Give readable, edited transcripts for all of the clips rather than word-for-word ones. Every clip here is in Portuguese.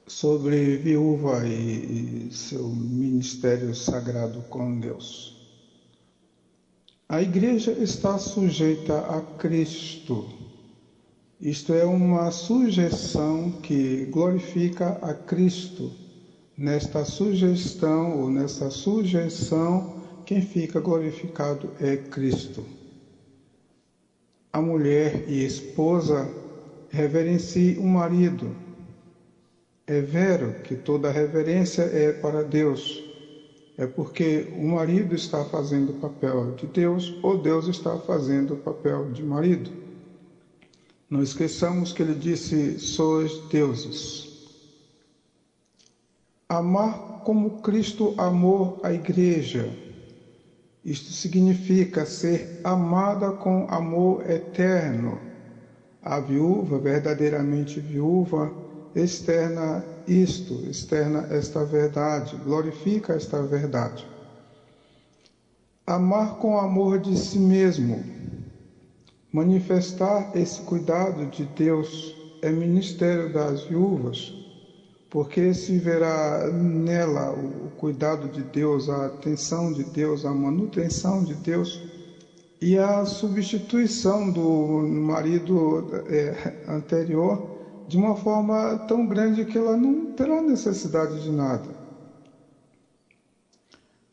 sobre viúva e seu ministério sagrado com Deus. A igreja está sujeita a Cristo. Isto é uma sujeição que glorifica a Cristo. Nesta sujeição ou nessa sujeição, quem fica glorificado é Cristo. A mulher e esposa reverenciem o marido. É vero que toda reverência é para Deus. É porque o marido está fazendo o papel de Deus ou Deus está fazendo o papel de marido. Não esqueçamos que ele disse: sois deuses. Amar como Cristo amou a igreja. Isto significa ser amada com amor eterno. A viúva, verdadeiramente viúva, externa esta verdade, glorifica esta verdade. Amar com amor de si mesmo, manifestar esse cuidado de Deus é ministério das viúvas, porque se verá nela o cuidado de Deus, a atenção de Deus, a manutenção de Deus e a substituição do marido anterior de uma forma tão grande que ela não terá necessidade de nada.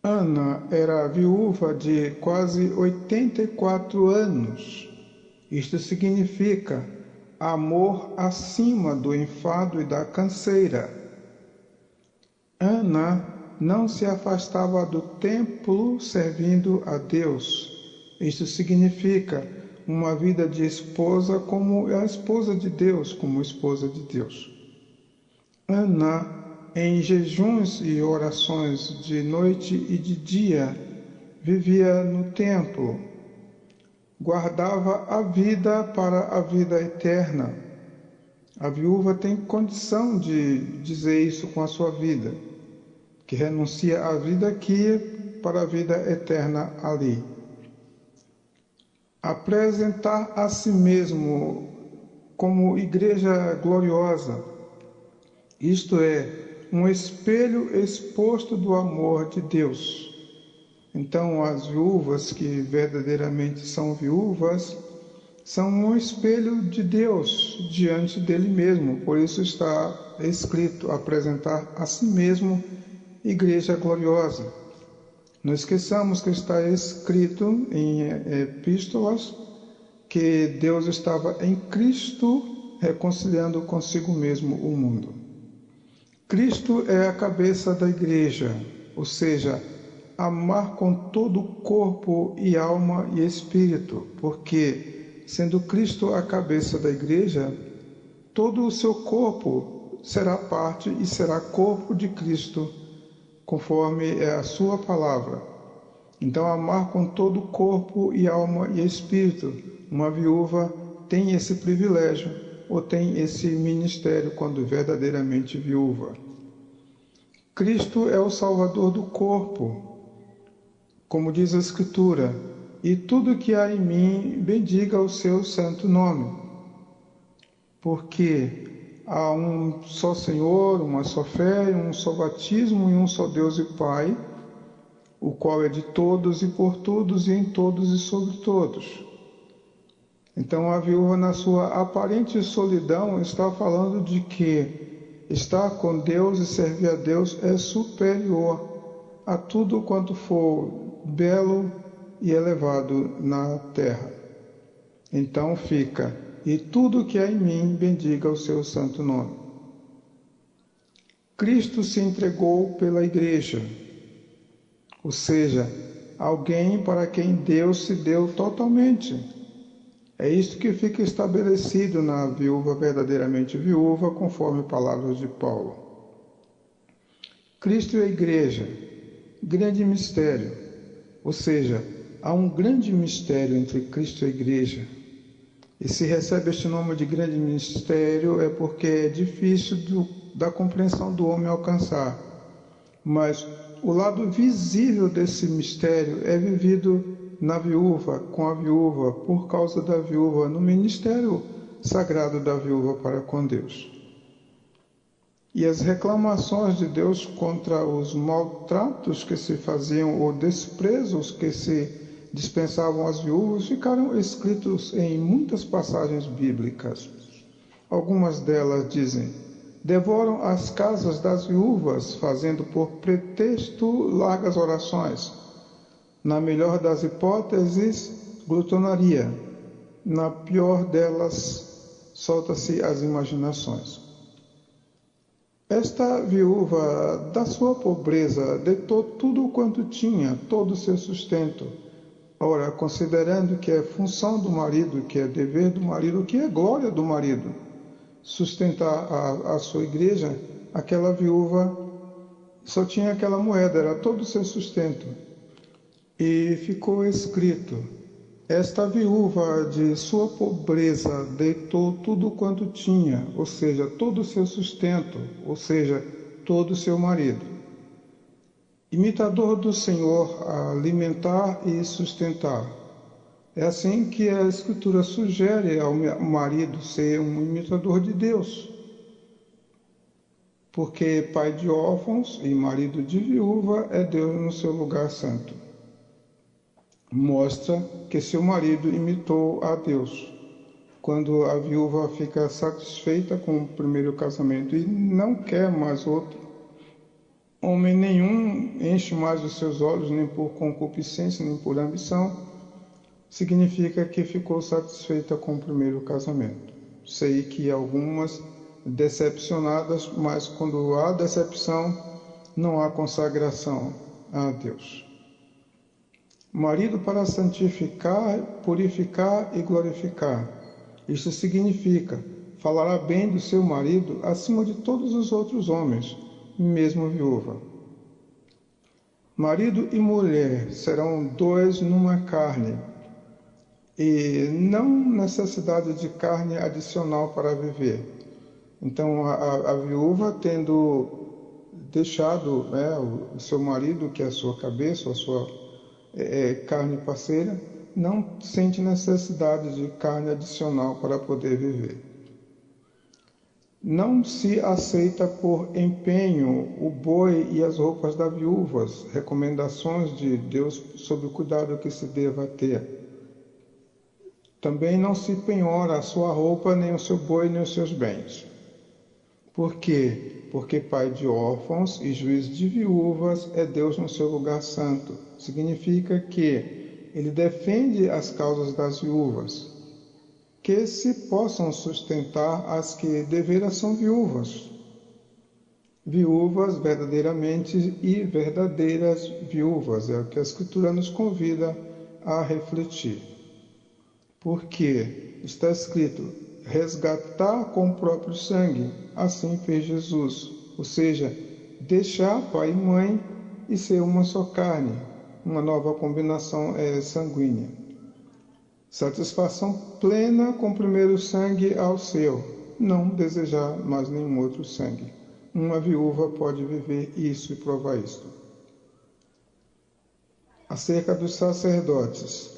Ana era viúva de quase 84 anos. Isto significa amor acima do enfado e da canseira. Ana não se afastava do templo servindo a Deus. Isto significa uma vida de esposa como a esposa de Deus, como esposa de Deus. Ana, em jejuns e orações de noite e de dia, vivia no templo, guardava a vida para a vida eterna. A viúva tem condição de dizer isso com a sua vida, que renuncia à vida aqui para a vida eterna ali. Apresentar a si mesmo como igreja gloriosa, isto é, um espelho exposto do amor de Deus. Então, as viúvas que verdadeiramente são viúvas são um espelho de Deus diante dele mesmo. Por isso está escrito: apresentar a si mesmo igreja gloriosa. Não esqueçamos que está escrito em epístolas que Deus estava em Cristo reconciliando consigo mesmo o mundo. Cristo é a cabeça da igreja, ou seja, amar com todo o corpo e alma e espírito, porque, sendo Cristo a cabeça da igreja, todo o seu corpo será parte e será corpo de Cristo, conforme é a sua palavra. Então, amar com todo o corpo e alma e espírito. Uma viúva tem esse privilégio, ou tem esse ministério quando verdadeiramente viúva. Cristo é o Salvador do corpo, como diz a Escritura, e tudo que há em mim bendiga o seu santo nome. Porque há um só Senhor, uma só fé, um só batismo e um só Deus e Pai, o qual é de todos e por todos e em todos e sobre todos. Então a viúva, na sua aparente solidão, está falando de que estar com Deus e servir a Deus é superior a tudo quanto for belo e elevado na terra. Então fica: e tudo que há em mim bendiga o seu santo nome. Cristo se entregou pela igreja, ou seja, alguém para quem Deus se deu totalmente. É isto que fica estabelecido na viúva verdadeiramente viúva, conforme palavras de Paulo. Cristo e a igreja, grande mistério, ou seja, há um grande mistério entre Cristo e a igreja. E se recebe este nome de grande mistério é porque é difícil da compreensão do homem alcançar. Mas o lado visível desse mistério é vivido na viúva, com a viúva, por causa da viúva, no ministério sagrado da viúva para com Deus. E as reclamações de Deus contra os maltratos que se faziam ou desprezos que se dispensavam às viúvas ficaram escritos em muitas passagens bíblicas. Algumas delas dizem: devoram as casas das viúvas, fazendo por pretexto largas orações. Na melhor das hipóteses, glutonaria. Na pior delas, solta-se as imaginações. Esta viúva, da sua pobreza, deitou tudo quanto tinha, todo o seu sustento. Ora, considerando que é função do marido, que é dever do marido, que é glória do marido, sustentar a sua igreja, aquela viúva só tinha aquela moeda, era todo o seu sustento. E ficou escrito: esta viúva de sua pobreza deitou tudo quanto tinha, ou seja, todo o seu sustento, ou seja, todo o seu marido. Imitador do Senhor, a alimentar e sustentar. É assim que a Escritura sugere ao marido ser um imitador de Deus. Porque pai de órfãos e marido de viúva é Deus no seu lugar santo. Mostra que seu marido imitou a Deus. Quando a viúva fica satisfeita com o primeiro casamento e não quer mais outro, homem nenhum enche mais os seus olhos, nem por concupiscência, nem por ambição, significa que ficou satisfeita com o primeiro casamento. Sei que algumas decepcionadas, mas quando há decepção, não há consagração a Deus. Marido para santificar, purificar e glorificar. Isto significa, falará bem do seu marido acima de todos os outros homens, mesmo viúva. Marido e mulher serão dois numa carne, e não necessidade de carne adicional para viver. Então, a viúva, tendo deixado o seu marido, que é a sua cabeça, a sua carne parceira, não sente necessidade de carne adicional para poder viver. Não se aceita por empenho o boi e as roupas das viúvas, recomendações de Deus sobre o cuidado que se deva ter. Também não se penhora a sua roupa, nem o seu boi, nem os seus bens. Por quê? Porque pai de órfãos e juiz de viúvas é Deus no seu lugar santo. Significa que ele defende as causas das viúvas, que se possam sustentar as que deveras são viúvas. Viúvas verdadeiramente e verdadeiras viúvas, é o que a Escritura nos convida a refletir. Porque está escrito: resgatar com o próprio sangue, assim fez Jesus, ou seja, deixar pai e mãe e ser uma só carne, uma nova combinação sanguínea. Satisfação plena com o primeiro sangue ao seu, não desejar mais nenhum outro sangue. Uma viúva pode viver isso e provar isso. Acerca dos sacerdotes.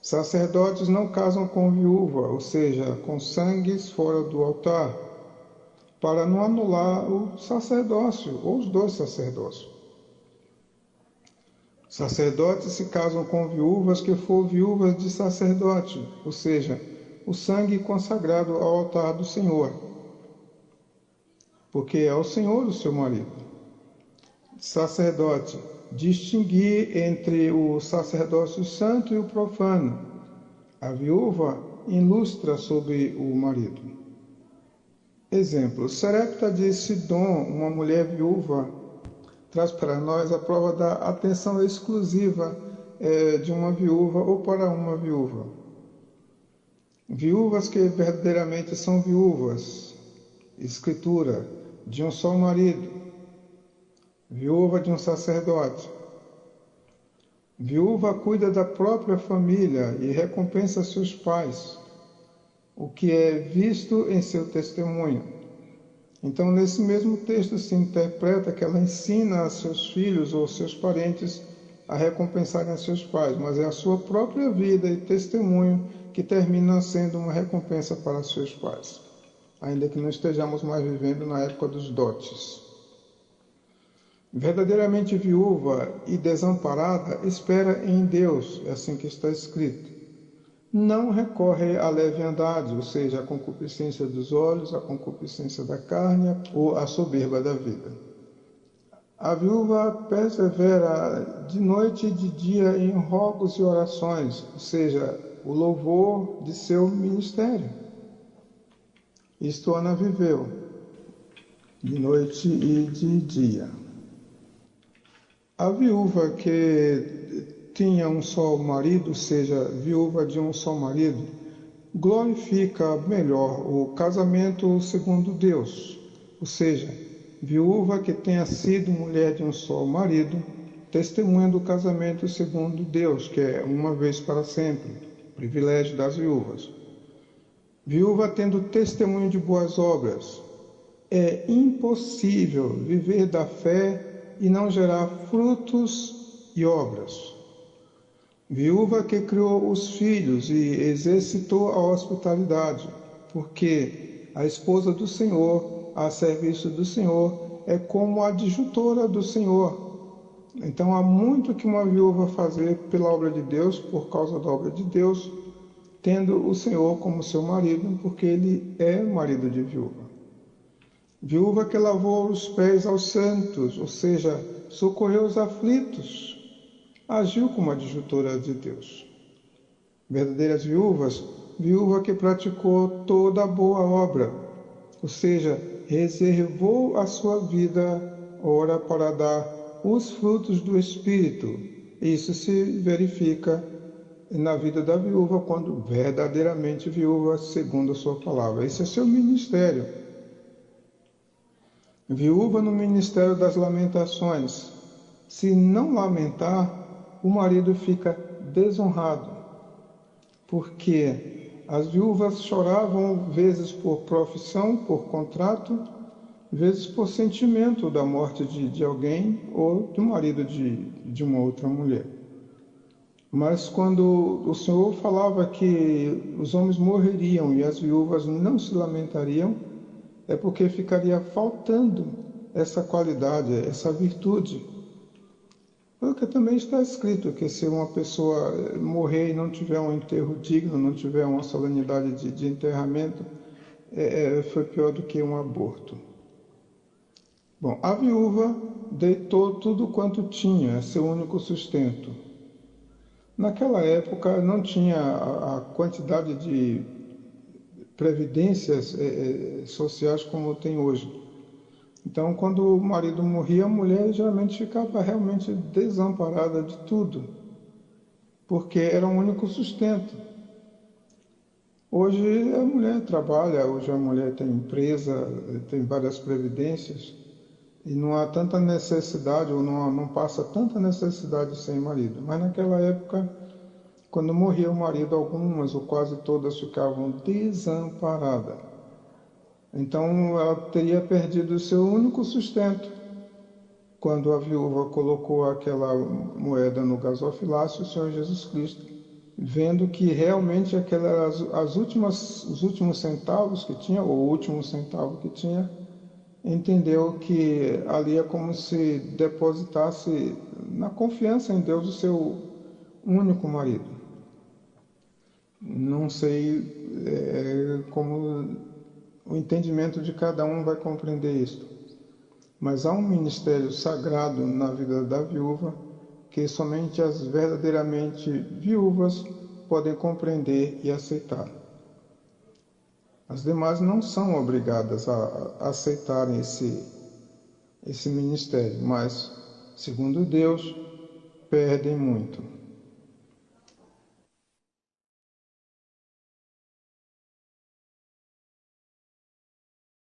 Sacerdotes não casam com viúva, ou seja, com sangues fora do altar, para não anular o sacerdócio, ou os dois sacerdócios. Sacerdotes se casam com viúvas que for viúvas de sacerdote, ou seja, o sangue consagrado ao altar do Senhor, porque é o Senhor o seu marido. Sacerdote, distinguir entre o sacerdócio santo e o profano. A viúva ilustra sobre o marido. Exemplo: Serepta de Sidom, uma mulher viúva, traz para nós a prova da atenção exclusiva de uma viúva ou para uma viúva. Viúvas que verdadeiramente são viúvas. Escritura: de um só marido. Viúva de um sacerdote. Viúva cuida da própria família e recompensa seus pais, o que é visto em seu testemunho. Então, nesse mesmo texto se interpreta que ela ensina a seus filhos ou seus parentes a recompensarem a seus pais, mas é a sua própria vida e testemunho que termina sendo uma recompensa para seus pais. ainda que não estejamos mais vivendo na época dos dotes. Verdadeiramente viúva e desamparada espera em Deus, é assim que está escrito. Não recorre à leviandade, ou seja, à concupiscência dos olhos, à concupiscência da carne ou à soberba da vida. A viúva persevera de noite e de dia em rogos e orações, ou seja, o louvor de seu ministério. Isto Ana viveu, de noite e de dia. A viúva que tinha um só marido, ou seja, viúva de um só marido, glorifica melhor o casamento segundo Deus, ou seja, viúva que tenha sido mulher de um só marido, testemunha do casamento segundo Deus, que é uma vez para sempre, privilégio das viúvas. Viúva tendo testemunho de boas obras. É impossível viver da fé e não gerar frutos e obras. Viúva que criou os filhos e exercitou a hospitalidade, porque a esposa do Senhor, a serviço do Senhor, é como a adjutora do Senhor. Então há muito que uma viúva fazer pela obra de Deus, por causa da obra de Deus, tendo o Senhor como seu marido, porque ele é marido de viúva. Viúva que lavou os pés aos santos, ou seja, socorreu os aflitos, agiu como adjutora de Deus. Verdadeiras viúvas, viúva que praticou toda a boa obra, ou seja, reservou a sua vida, ora, para dar os frutos do Espírito. Isso se verifica na vida da viúva quando verdadeiramente viúva segundo a sua palavra. Esse é seu ministério. Viúva no ministério das lamentações. Se não lamentar, o marido fica desonrado, porque as viúvas choravam vezes por profissão, por contrato, vezes por sentimento da morte de alguém ou do marido de uma outra mulher. Mas quando o Senhor falava que os homens morreriam e as viúvas não se lamentariam, é porque ficaria faltando essa qualidade, essa virtude. Porque também está escrito que se uma pessoa morrer e não tiver um enterro digno, não tiver uma solenidade de enterramento, foi pior do que um aborto. Bom, a viúva deitou tudo quanto tinha, seu único sustento. Naquela época não tinha a quantidade de previdências sociais como tem hoje. Então, quando o marido morria, a mulher geralmente ficava realmente desamparada de tudo, porque era o único sustento. Hoje a mulher trabalha, hoje a mulher tem empresa, tem várias previdências, e não há tanta necessidade, ou não passa tanta necessidade sem marido. Mas naquela época, quando morria o marido, algumas ou quase todas ficavam desamparadas. Então ela teria perdido o seu único sustento. Quando a viúva colocou aquela moeda no gasofilácio, o Senhor Jesus Cristo, vendo que realmente aquelas os últimos centavos que tinha, ou o último centavo que tinha, entendeu que ali é como se depositasse na confiança em Deus o seu único marido. Não sei como o entendimento de cada um vai compreender isto, mas há um ministério sagrado na vida da viúva que somente as verdadeiramente viúvas podem compreender e aceitar. As demais não são obrigadas a aceitarem esse ministério, mas, segundo Deus, perdem muito.